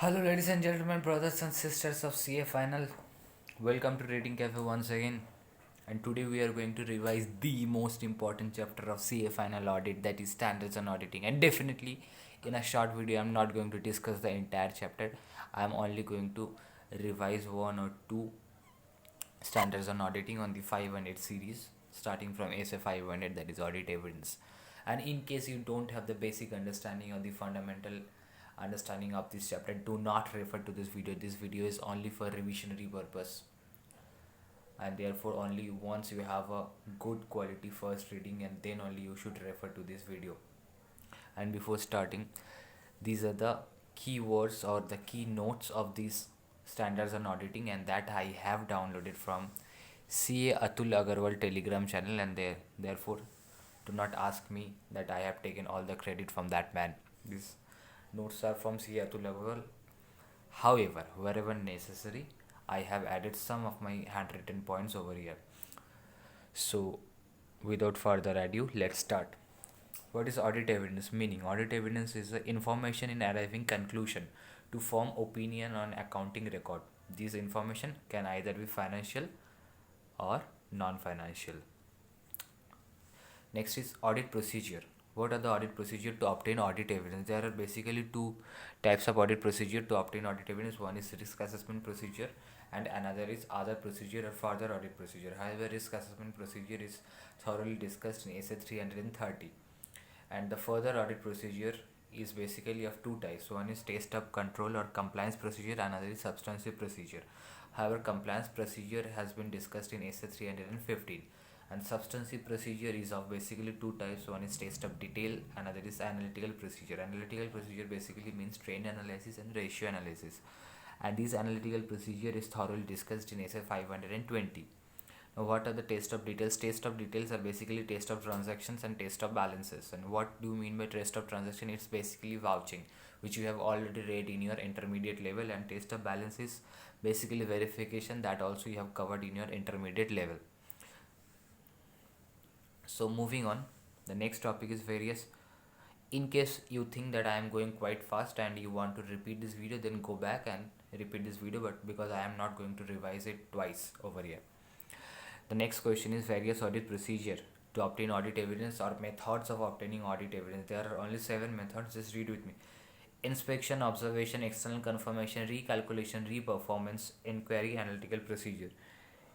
Hello, ladies and gentlemen, brothers and sisters of CA Final. Welcome to Rating Cafe once again. And today we are going to revise the most important chapter of CA Final Audit, that is Standards on Auditing. And definitely, in a short video, I'm not going to discuss the entire chapter. I'm only going to revise one or two standards on auditing on the 500 series, starting from SA 500, that is audit evidence. And in case you don't have the basic understanding or the fundamental understanding of this chapter, do not refer to this video. This video is only for revisionary purpose, and therefore only once you have a good quality first reading, and then only you should refer to this video. And before starting, these are the keywords or the key notes of these standards on auditing, and that I have downloaded from CA Atul Agarwal Telegram channel, and therefore do not ask me that I have taken all the credit from that man. These notes are from CA Atul Agarwal. However, wherever necessary, I have added some of my handwritten points over here. So, without further ado, let's start. What is audit evidence? Meaning, audit evidence is the information in arriving conclusion to form opinion on accounting record. This information can either be financial or non-financial. Next is audit procedure. What are the audit procedure to obtain audit evidence? There are basically two types of audit procedure to obtain audit evidence. One is risk assessment procedure and another is other procedure or further audit procedure. However, risk assessment procedure is thoroughly discussed in SA 330, and the further audit procedure is basically of two types. One is test of control or compliance procedure, another is substantive procedure. However, compliance procedure has been discussed in SA 315, and substantive procedure is of basically two types. One is test of detail, another is analytical procedure. Analytical procedure basically means trend analysis and ratio analysis, and this analytical procedure is thoroughly discussed in SA 520. Now, what are the test of details? Test of details are basically test of transactions and test of balances. And what do you mean by test of transaction? It's basically vouching, which you have already read in your intermediate level, and test of balance is basically verification, that also you have covered in your intermediate level. So moving on, the next topic is various. In case you think that I am going quite fast and you want to repeat this video, then go back and repeat this video, but because I am not going to revise it twice over here. The next question is various audit procedure to obtain audit evidence or methods of obtaining audit evidence. There are only 7 methods, just read with me. Inspection, observation, external confirmation, recalculation, reperformance, inquiry, analytical procedure.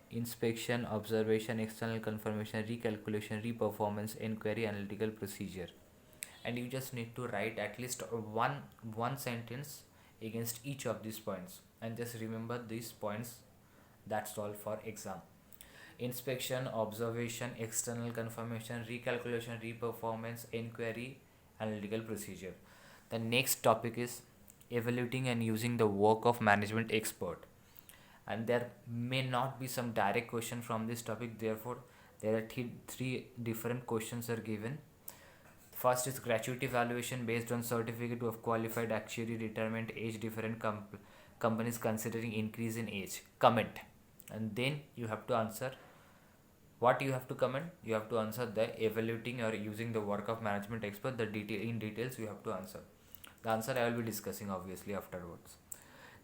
Inspection, observation, external confirmation, recalculation, reperformance, inquiry, analytical procedure. And you just need to write at least one sentence against each of these points, and just remember these points. That's all for exam. Inspection, observation, external confirmation, recalculation, reperformance, inquiry, analytical procedure. The next topic is evaluating and using the work of management expert, and there may not be some direct question from this topic, therefore there are three different questions are given. First is gratuity valuation based on certificate of qualified actuary, retirement age, different companies considering increase in age. Comment, and then you have to answer. What you have to comment? You have to answer the evaluating or using the work of management expert. The details you have to answer. The answer I will be discussing obviously afterwards.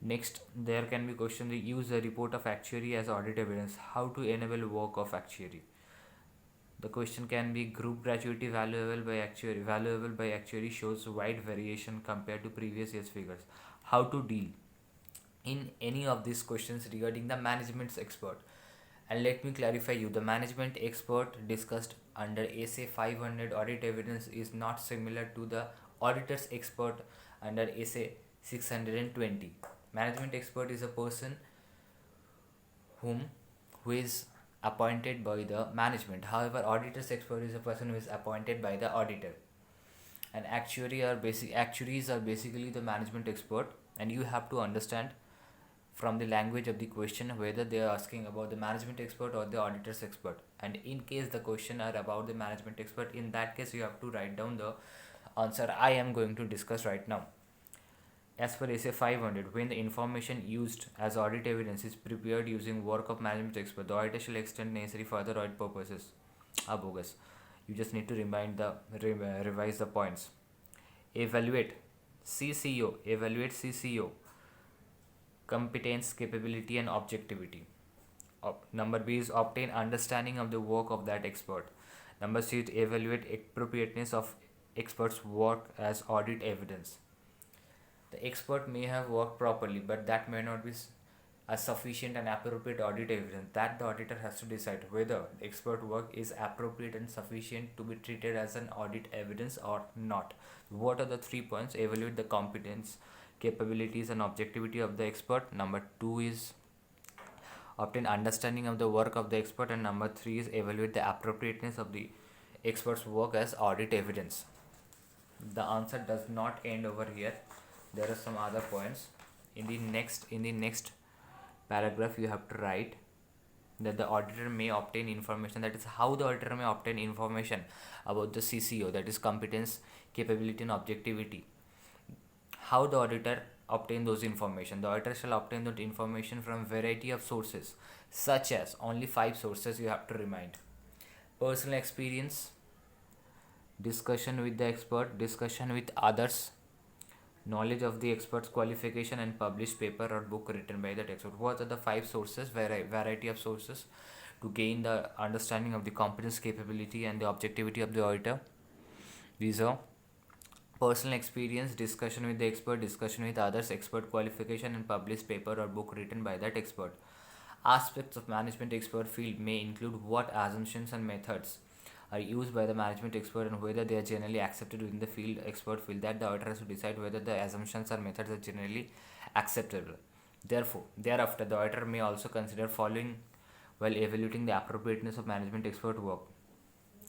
Next, there can be question: use the report of actuary as audit evidence. How to enable work of actuary? The question can be group gratuity valuable by actuary. Valuable by actuary shows wide variation compared to previous year's figures. How to deal in any of these questions regarding the management's expert? And let me clarify you, the management expert discussed under SA 500 audit evidence is not similar to the auditor's expert under SA 620. Management expert is a person who is appointed by the management. However, auditor's expert is a person who is appointed by the auditor. And actuaries are basically the management expert, and you have to understand from the language of the question whether they are asking about the management expert or the auditor's expert. And in case the question are about the management expert, in that case you have to write down the answer I am going to discuss right now. As per SA 500, when the information used as audit evidence is prepared using work of management expert, the auditor shall extend necessary further audit purposes. Bogus. You just need to revise the points. Evaluate CCO. competence, capability, and objectivity. Number B is obtain understanding of the work of that expert. Number C is evaluate appropriateness of expert's work as audit evidence. The expert may have worked properly, but that may not be a sufficient and appropriate audit evidence. That the auditor has to decide whether the expert work is appropriate and sufficient to be treated as an audit evidence or not. What are the 3 points? Evaluate the competence, capabilities, and objectivity of the expert. Number 2 is obtain understanding of the work of the expert, and number 3 is evaluate the appropriateness of the expert's work as audit evidence. The answer does not end over here. There are some other points. In the next paragraph you have to write that the auditor may obtain information, that is how the auditor may obtain information about the CCO, that is competence, capability, and objectivity. How the auditor obtain those information? The auditor shall obtain that information from variety of sources, such as only 5 sources you have to remind: personal experience, discussion with the expert, discussion with others, knowledge of the expert's qualification, and published paper or book written by that expert. What are the 5 sources? Variety of sources to gain the understanding of the competence, capability, and the objectivity of the auditor. These are personal experience, discussion with the expert, discussion with others, expert qualification, and published paper or book written by that expert. Aspects of management expert field may include what assumptions and methods are used by the management expert and whether they are generally accepted within the expert field. That the auditor has to decide whether the assumptions or methods are generally acceptable. Thereafter, the auditor may also consider following while evaluating the appropriateness of management expert work.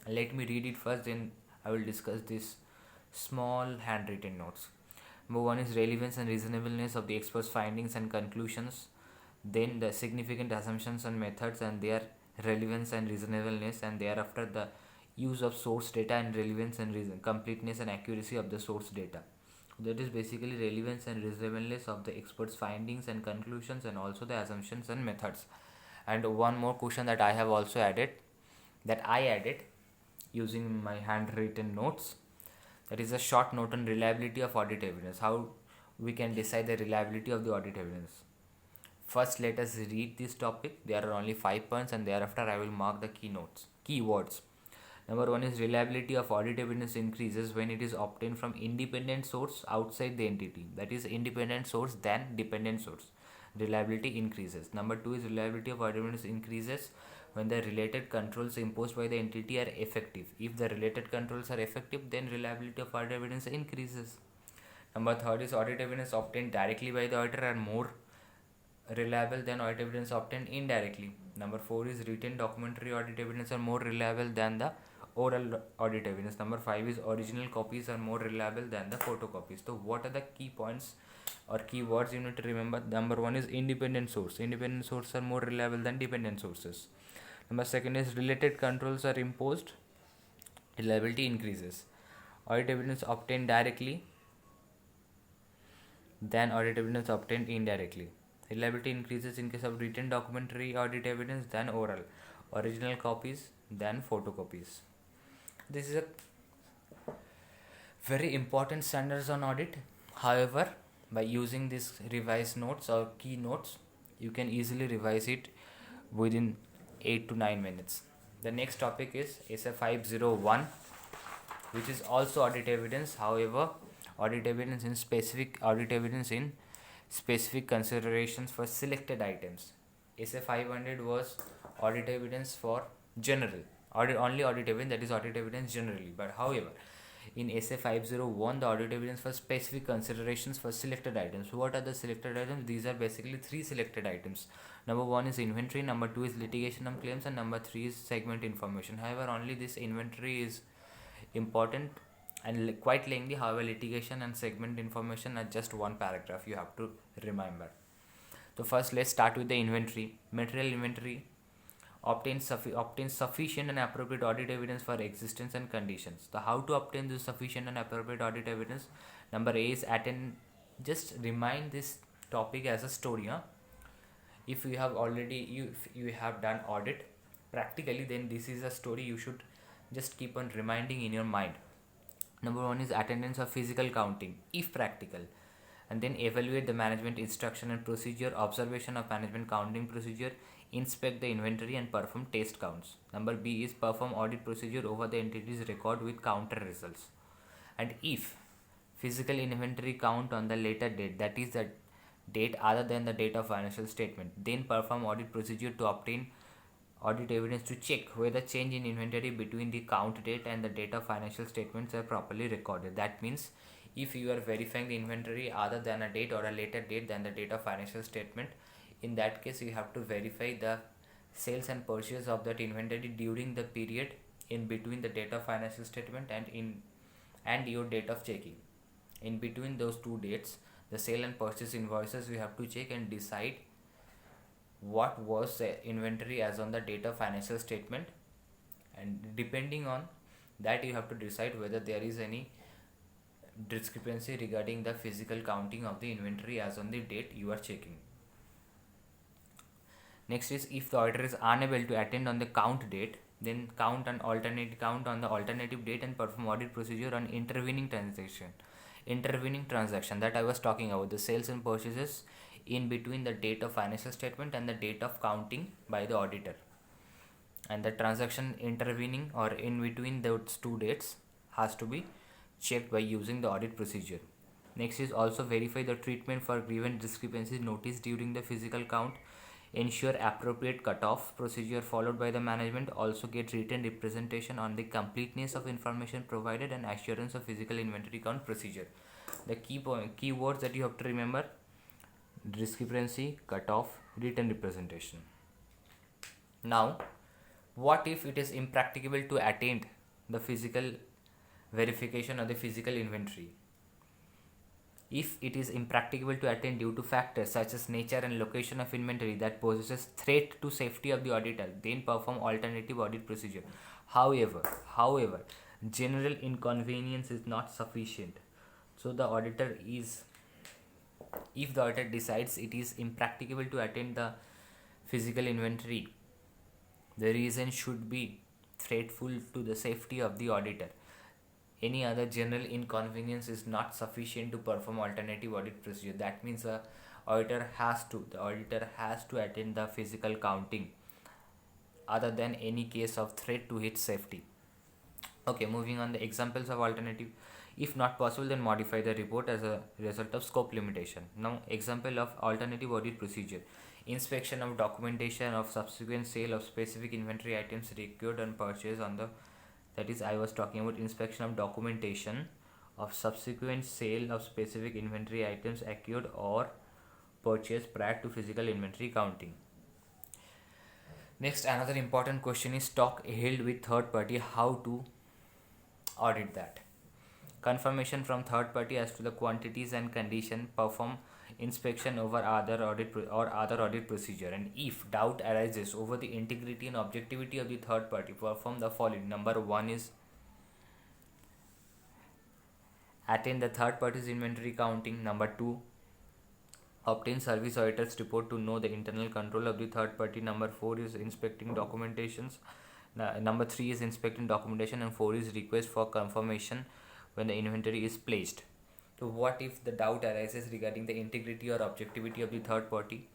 Let me read it first, then I will discuss this small handwritten notes. Number 1 is relevance and reasonableness of the expert's findings and conclusions. Then the significant assumptions and methods and their relevance and reasonableness, and thereafter the use of source data and relevance and completeness and accuracy of the source data. That is basically relevance and reasonableness of the expert's findings and conclusions, and also the assumptions and methods. And one more question that I have also added, that I added using my handwritten notes, that is a short note on reliability of audit evidence. How we can decide the reliability of the audit evidence. First, let us read this topic. There are only 5 points, and thereafter I will mark the keywords. Number 1 is reliability of audit evidence increases when it is obtained from independent source outside the entity. That is independent source than dependent source. Reliability increases. Number 2 is reliability of audit evidence increases when the related controls imposed by the entity are effective. If the related controls are effective, then reliability of audit evidence increases. Number 3 is audit evidence obtained directly by the auditor are more reliable than audit evidence obtained indirectly. Number 4 is written documentary audit evidence are more reliable than the oral audit evidence. Number 5 is original copies are more reliable than the photocopies. So what are the key points or keywords you need to remember? Number 1 is independent source. Independent sources are more reliable than dependent sources. Number 2 is related controls are imposed, reliability increases. Audit evidence obtained directly than audit evidence obtained indirectly. Reliability increases in case of written documentary audit evidence than oral, original copies than photocopies. This is a very important standards on audit. However, by using these revised notes or key notes, you can easily revise it within 8 to 9 minutes. The next topic is SA 501, which is also audit evidence. However, audit evidence in specific considerations for selected items. SA 500 was audit evidence for general only audit evidence, that is audit evidence generally. But however, in SA 501, the audit evidence for specific considerations for selected items. What are the selected items? These are basically 3 selected items. Number 1 is inventory, number 2 is litigation and claims, and number 3 is segment information. However, only this inventory is important and quite lengthy. However, litigation and segment information are just one paragraph you have to remember. So first, let's start with the inventory. Material inventory obtains sufficient and appropriate audit evidence for existence and conditions. So how to obtain this sufficient and appropriate audit evidence? Number A is just remind this topic as a story. If you have already you have done audit practically, then this is a story you should just keep on reminding in your mind. Number 1 is attendance of physical counting if practical. And then evaluate the management instruction and procedure, observation of management counting procedure, inspect the inventory and perform test counts. Number B is perform audit procedure over the entity's record with counter results. And if physical inventory count on the later date, that is the date other than the date of financial statement, then perform audit procedure to obtain audit evidence to check whether change in inventory between the count date and the date of financial statements are properly recorded. That means if you are verifying the inventory other than a date or a later date than the date of financial statement, in that case you have to verify the sales and purchase of that inventory during the period in between the date of financial statement and your date of checking. In between those two dates, the sale and purchase invoices you have to check and decide what was the inventory as on the date of financial statement, and depending on that you have to decide whether there is any discrepancy regarding the physical counting of the inventory as on the date you are checking. Next is, if the auditor is unable to attend on the count date, then count on the alternative date and perform audit procedure on intervening transaction that I was talking about, the sales and purchases in between the date of financial statement and the date of counting by the auditor. And the transaction intervening or in between those two dates has to be checked by using the audit procedure. Next is, also verify the treatment for grievance discrepancies noticed during the physical count. Ensure appropriate cutoff procedure followed by the management. Also get written representation on the completeness of information provided and assurance of physical inventory count procedure. The key words that you have to remember: discrepancy, cutoff, written representation. Now, what if it is impracticable to attend the physical verification of the physical inventory? If it is impracticable to attend due to factors such as nature and location of inventory that poses threat to safety of the auditor, then perform alternative audit procedure. However, general inconvenience is not sufficient. So if the auditor decides it is impracticable to attend the physical inventory, the reason should be threatful to the safety of the auditor. Any other general inconvenience is not sufficient to perform alternative audit procedure. That means the auditor has to attend the physical counting other than any case of threat to its safety. Okay, moving on, the examples of alternative. If not possible, then modify the report as a result of scope limitation. Now, example of alternative audit procedure: inspection of documentation of subsequent sale of specific inventory items secured and purchased on the, that is, I was talking about inspection of documentation of subsequent sale of specific inventory items acquired or purchased prior to physical inventory counting. Next, another important question is stock held with third party. How to audit that? Confirmation from third party as to the quantities and condition. Perform inspection over other audit procedure. And if doubt arises over the integrity and objectivity of the third party, perform the following. Number 1 is attend the third party's inventory counting. Number 2, obtain service auditor's report to know the internal control of the third party. Number 4 is inspecting documentations. Number 3 is inspecting documentation, and 4 is request for confirmation when the inventory is placed. So what if the doubt arises regarding the integrity or objectivity of the third party?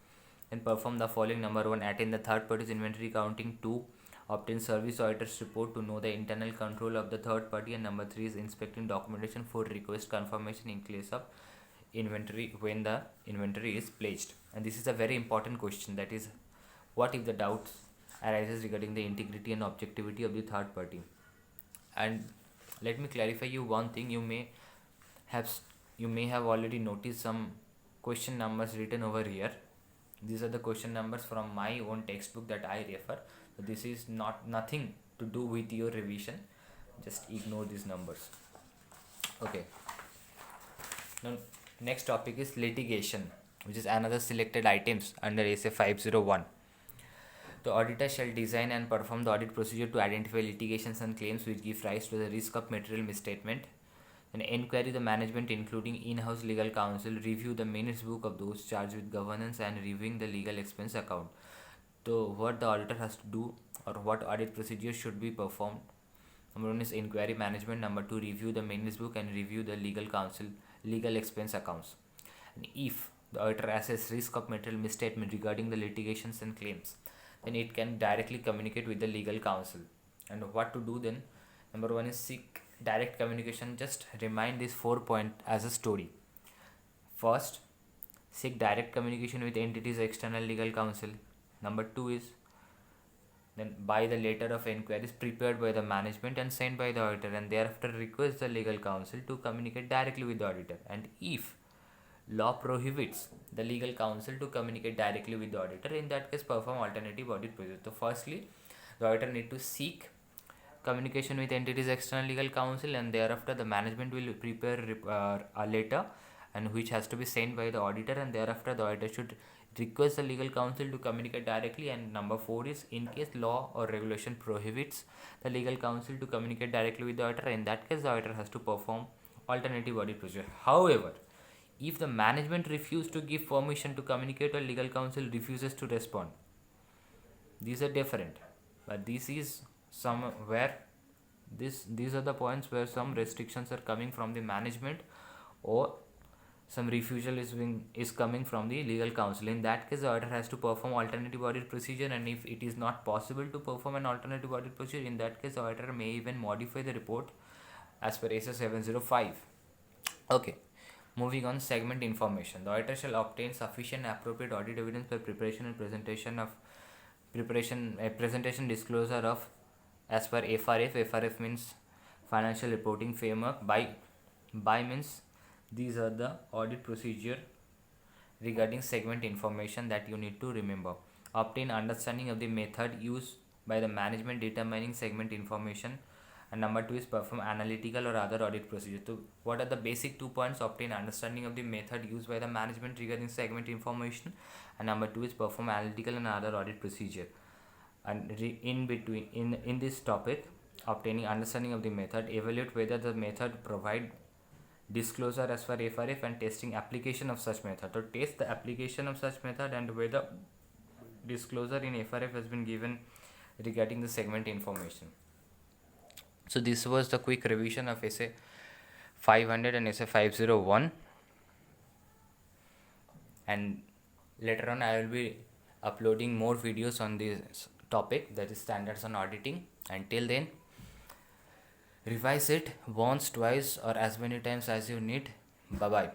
Then perform the following. Number 1, attend the third party's inventory counting. 2, obtain service auditor's report to know the internal control of the third party. And number 3 is inspecting documentation. 4, request confirmation in case of inventory when the inventory is placed. And this is a very important question, that is, what if the doubt arises regarding the integrity and objectivity of the third party? And let me clarify you one thing. You may have already noticed some question numbers written over here. These are the question numbers from my own textbook that I refer. So this is nothing to do with your revision. Just ignore these numbers. Okay. Now, next topic is litigation, which is another selected items under SA 501. The auditor shall design and perform the audit procedure to identify litigations and claims which give rise to the risk of material misstatement. Then inquiry the management, including in-house legal counsel, review the minutes book of those charged with governance and reviewing the legal expense account. So what the auditor has to do, or what audit procedure should be performed? Number 1 is inquiry management. Number 2, review the minutes book and review the legal counsel legal expense accounts. And if the auditor assesses risk of material misstatement regarding the litigations and claims, then it can directly communicate with the legal counsel. And what to do then? Number one is seek direct communication. Just remind this 4 point as a story. First, seek direct communication with entities external legal counsel. Number two is then by the letter of inquiries prepared by the management and signed by the auditor, and thereafter request the legal counsel to communicate directly with the auditor. And if law prohibits the legal counsel to communicate directly with the auditor, in that case perform alternative audit procedure. So firstly, the auditor need to seek communication with entities external legal counsel, and thereafter the management will prepare a letter and which has to be sent by the auditor, and thereafter the auditor should request the legal counsel to communicate directly. And number 4 is in case law or regulation prohibits the legal counsel to communicate directly with the auditor, in that case the auditor has to perform alternative audit procedure. However, if the management refuses to give permission to communicate or legal counsel refuses to respond, these are different. But this is somewhere these are the points where some restrictions are coming from the management or some refusal is coming from the legal counsel. In that case, the auditor has to perform alternative audit procedure, and if it is not possible to perform an alternative audit procedure, in that case the auditor may even modify the report as per AS 705. Okay, moving on, segment information. The auditor shall obtain sufficient appropriate audit evidence for preparation and presentation disclosure of as per FRF. FRF means financial reporting framework. By means these are the audit procedure regarding segment information that you need to remember. Obtain understanding of the method used by the management determining segment information. And number 2 is perform analytical or other audit procedure. So what are the basic 2 points? Obtain understanding of the method used by the management regarding segment information, and number 2 is perform analytical and other audit procedure. And in this topic, obtaining understanding of the method, evaluate whether the method provide disclosure as per FRF, and testing application of such method. So test the application of such method and whether disclosure in FRF has been given regarding the segment information. So this was the quick revision of SA 500 and SA 501, and later on I will be uploading more videos on this topic, that is standards on auditing. Until then, revise it once, twice, or as many times as you need. Bye bye.